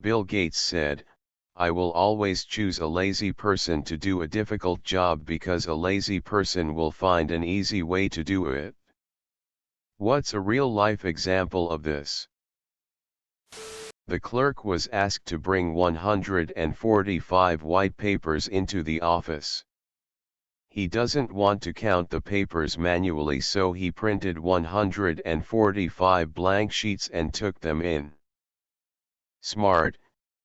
Bill Gates said, "I will always choose a lazy person to do a difficult job because a lazy person will find an easy way to do it." What's a real-life example of this? The clerk was asked to bring 145 white papers into the office. He doesn't want to count the papers manually, so he printed 145 blank sheets and took them in. Smart,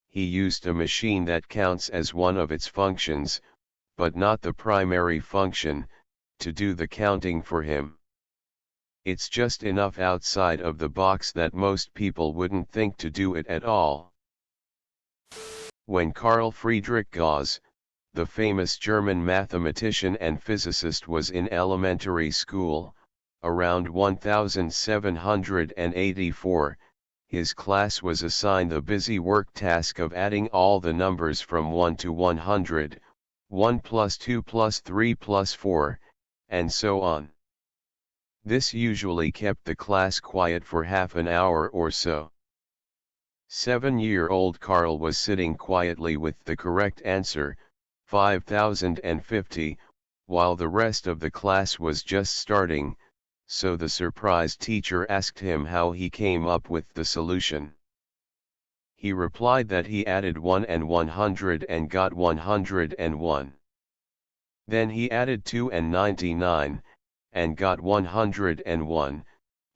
he used a machine that counts as one of its functions, but not the primary function, to do the counting for him. It's just enough outside of the box that most people wouldn't think to do it at all. When Carl Friedrich Gauss, the famous German mathematician and physicist, was in elementary school, around 1784, his class was assigned the busy work task of adding all the numbers from 1 to 100, 1 plus 2 plus 3 plus 4, and so on. This usually kept the class quiet for half an hour or so. 7-year-old Carl was sitting quietly with the correct answer, 5050, while the rest of the class was just starting, so the surprised teacher asked him how he came up with the solution. He replied that he added 1 and 100 and got 101. Then he added 2 and 99, and got 101,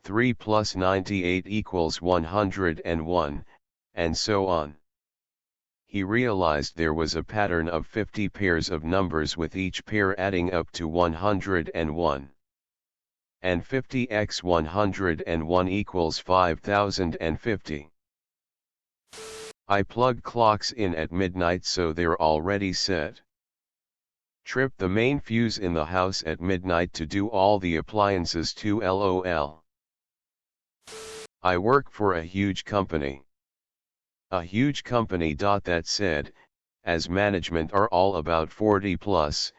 3 plus 98 equals 101, and so on. He realized there was a pattern of 50 pairs of numbers with each pair adding up to 101. And 50 x 101 equals 5050. I plug clocks in at midnight so they're already set. Trip the main fuse in the house at midnight to do all the appliances too, lol. I work for a huge company. A huge company. That said, as management are all about 40 plus,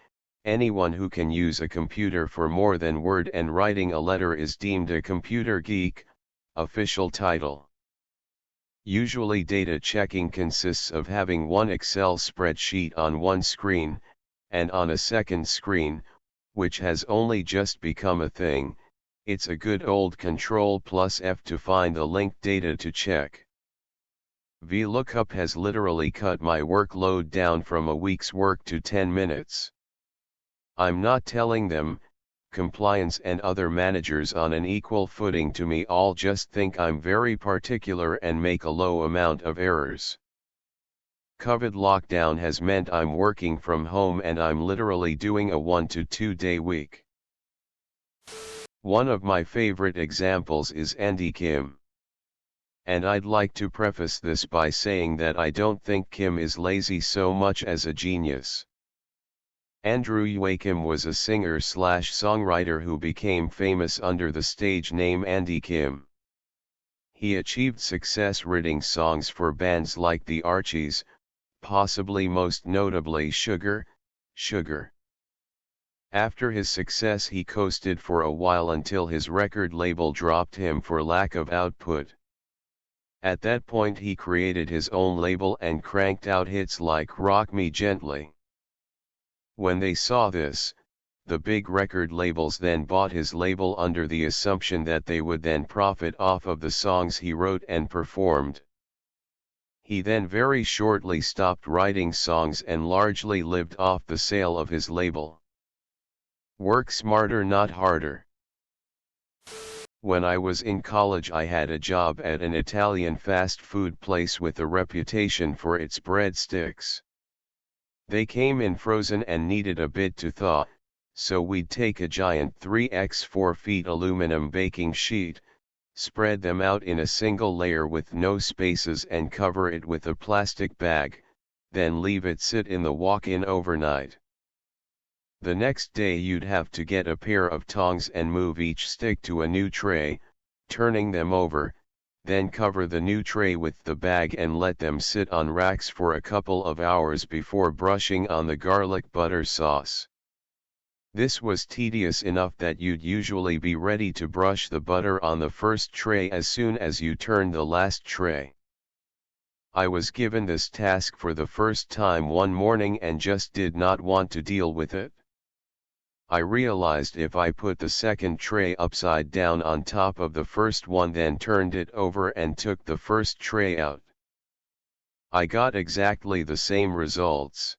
anyone who can use a computer for more than word and writing a letter is deemed a computer geek, official title. Usually data checking consists of having one Excel spreadsheet on one screen, and on a second screen, which has only just become a thing, it's a good old Ctrl+F to find the linked data to check. VLOOKUP has literally cut my workload down from a week's work to 10 minutes. I'm not telling them, compliance and other managers on an equal footing to me all just think I'm very particular and make a low amount of errors. COVID lockdown has meant I'm working from home and I'm literally doing a 1 to 2 day week. One of my favorite examples is Andy Kim. And I'd like to preface this by saying that I don't think Kim is lazy so much as a genius. Andrew Yue Kim was a singer/songwriter who became famous under the stage name Andy Kim. He achieved success writing songs for bands like the Archies, possibly most notably Sugar, Sugar. After his success he coasted for a while until his record label dropped him for lack of output. At that point he created his own label and cranked out hits like Rock Me Gently. When they saw this, the big record labels then bought his label under the assumption that they would then profit off of the songs he wrote and performed. He then very shortly stopped writing songs and largely lived off the sale of his label. Work smarter, not harder. When I was in college I had a job at an Italian fast food place with a reputation for its breadsticks. They came in frozen and needed a bit to thaw, so we'd take a giant 3x 4 feet aluminum baking sheet, spread them out in a single layer with no spaces and cover it with a plastic bag, then leave it sit in the walk-in overnight. The next day you'd have to get a pair of tongs and move each stick to a new tray, turning them over, then cover the new tray with the bag and let them sit on racks for a couple of hours before brushing on the garlic butter sauce. This was tedious enough that you'd usually be ready to brush the butter on the first tray as soon as you turned the last tray. I was given this task for the first time one morning and just did not want to deal with it. I realized if I put the second tray upside down on top of the first one, then turned it over and took the first tray out, I got exactly the same results.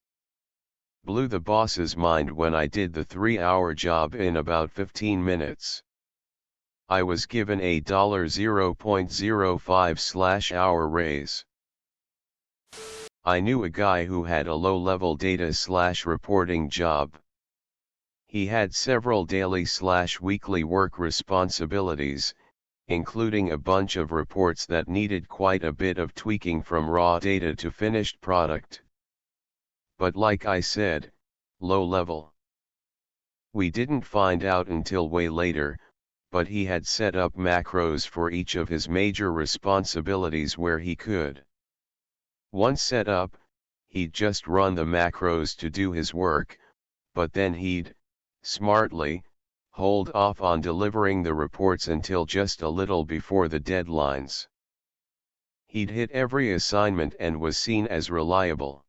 Blew the boss's mind when I did the 3-hour job in about 15 minutes. I was given a $0.05/hour raise. I knew a guy who had a low-level data/reporting job. He had several daily/weekly work responsibilities, including a bunch of reports that needed quite a bit of tweaking from raw data to finished product. But like I said, low level. We didn't find out until way later, but he had set up macros for each of his major responsibilities where he could. Once set up, he'd just run the macros to do his work, but then he'd, smartly, hold off on delivering the reports until just a little before the deadlines. He'd hit every assignment and was seen as reliable.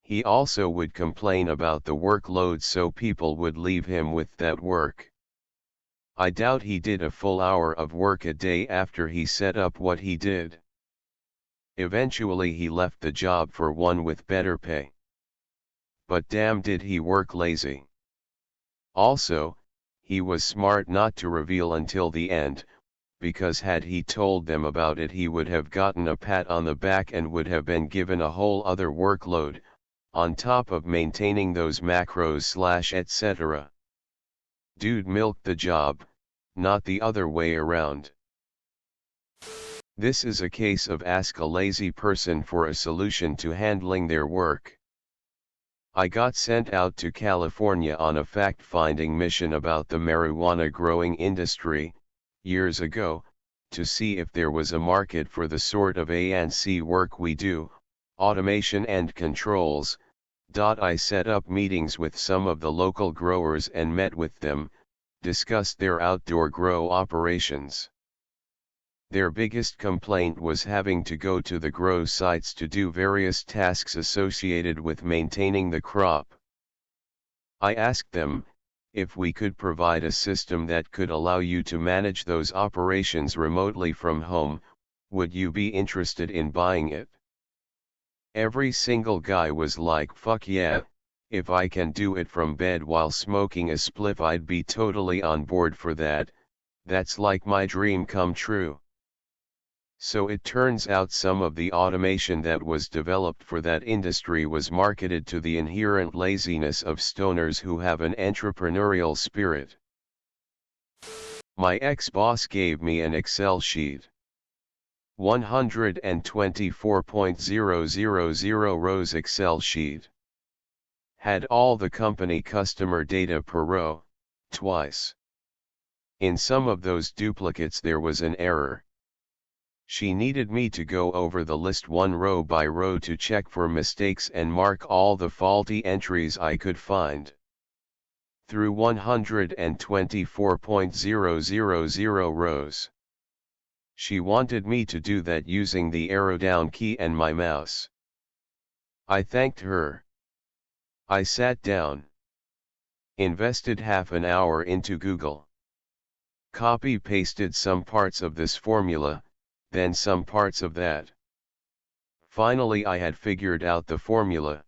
He also would complain about the workload so people would leave him with that work. I doubt he did a full hour of work a day after he set up what he did. Eventually he left the job for one with better pay. But damn, did he work lazy. Also, he was smart not to reveal until the end, because had he told them about it he would have gotten a pat on the back and would have been given a whole other workload, on top of maintaining those macros/etc. Dude milked the job, not the other way around. This is a case of ask a lazy person for a solution to handling their work. I got sent out to California on a fact-finding mission about the marijuana growing industry, years ago, to see if there was a market for the sort of A&C work we do, automation and controls. I set up meetings with some of the local growers and met with them, discussed their outdoor grow operations. Their biggest complaint was having to go to the grow sites to do various tasks associated with maintaining the crop. I asked them, if we could provide a system that could allow you to manage those operations remotely from home, would you be interested in buying it? Every single guy was like, fuck yeah, if I can do it from bed while smoking a spliff I'd be totally on board for that, that's like my dream come true. So it turns out some of the automation that was developed for that industry was marketed to the inherent laziness of stoners who have an entrepreneurial spirit. My ex-boss gave me an Excel sheet. 124.000 rows Excel sheet. Had all the company customer data per row, twice. In some of those duplicates there was an error. She needed me to go over the list one row by row to check for mistakes and mark all the faulty entries I could find. Through 124.000 rows. She wanted me to do that using the arrow down key and my mouse. I thanked her. I sat down. Invested half an hour into Google. Copy-pasted some parts of this formula, then some parts of that. Finally I had figured out the formula.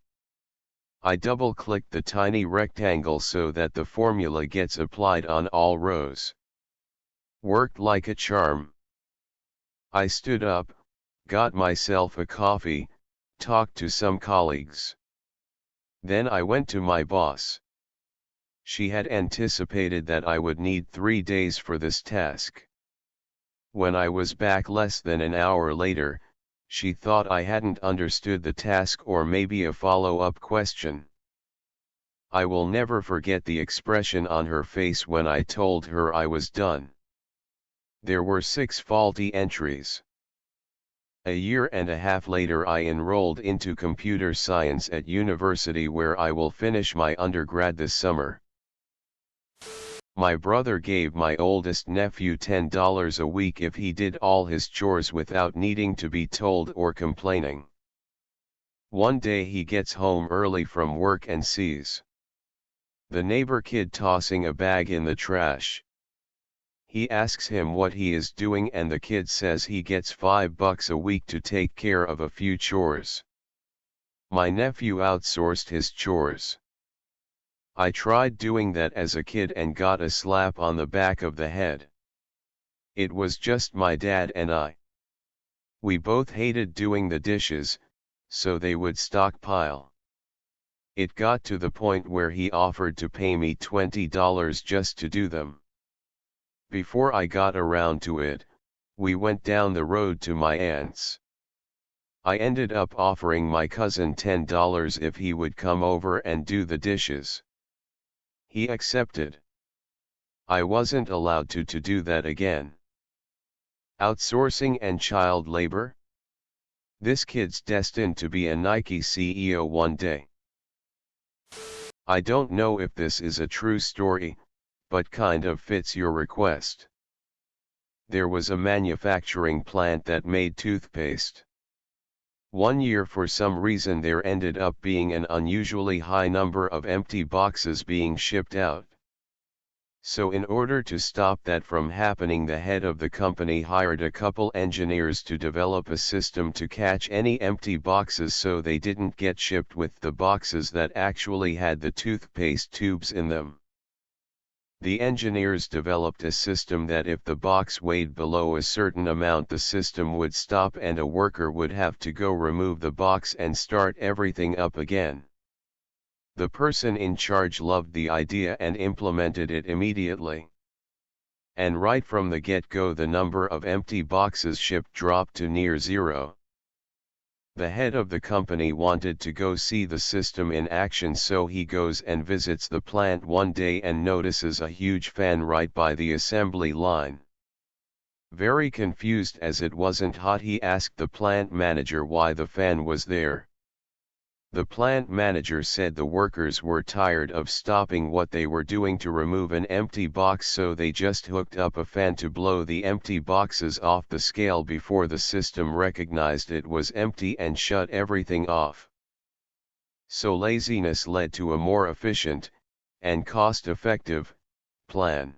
I double-clicked the tiny rectangle so that the formula gets applied on all rows. Worked like a charm. I stood up, got myself a coffee, talked to some colleagues. Then I went to my boss. She had anticipated that I would need 3 days for this task. When I was back less than an hour later, she thought I hadn't understood the task or maybe a follow-up question. I will never forget the expression on her face when I told her I was done. There were 6 faulty entries. A year and a half later I enrolled into computer science at university where I will finish my undergrad this summer. My brother gave my oldest nephew $10 a week if he did all his chores without needing to be told or complaining. One day he gets home early from work and sees the neighbor kid tossing a bag in the trash. He asks him what he is doing and the kid says he gets $5 a week to take care of a few chores. My nephew outsourced his chores. I tried doing that as a kid and got a slap on the back of the head. It was just my dad and I. We both hated doing the dishes, so they would stockpile. It got to the point where he offered to pay me $20 just to do them. Before I got around to it, we went down the road to my aunt's. I ended up offering my cousin $10 if he would come over and do the dishes. He accepted. I wasn't allowed to do that again. Outsourcing and child labor? This kid's destined to be a Nike CEO one day. I don't know if this is a true story, but kind of fits your request. There was a manufacturing plant that made toothpaste. One year for some reason there ended up being an unusually high number of empty boxes being shipped out. So in order to stop that from happening, the head of the company hired a couple engineers to develop a system to catch any empty boxes so they didn't get shipped with the boxes that actually had the toothpaste tubes in them. The engineers developed a system that if the box weighed below a certain amount, the system would stop and a worker would have to go remove the box and start everything up again. The person in charge loved the idea and implemented it immediately. And right from the get-go, the number of empty boxes shipped dropped to near zero. The head of the company wanted to go see the system in action, so he goes and visits the plant one day and notices a huge fan right by the assembly line. Very confused as it wasn't hot, he asked the plant manager why the fan was there. The plant manager said the workers were tired of stopping what they were doing to remove an empty box, so they just hooked up a fan to blow the empty boxes off the scale before the system recognized it was empty and shut everything off. So laziness led to a more efficient, and cost-effective, plan.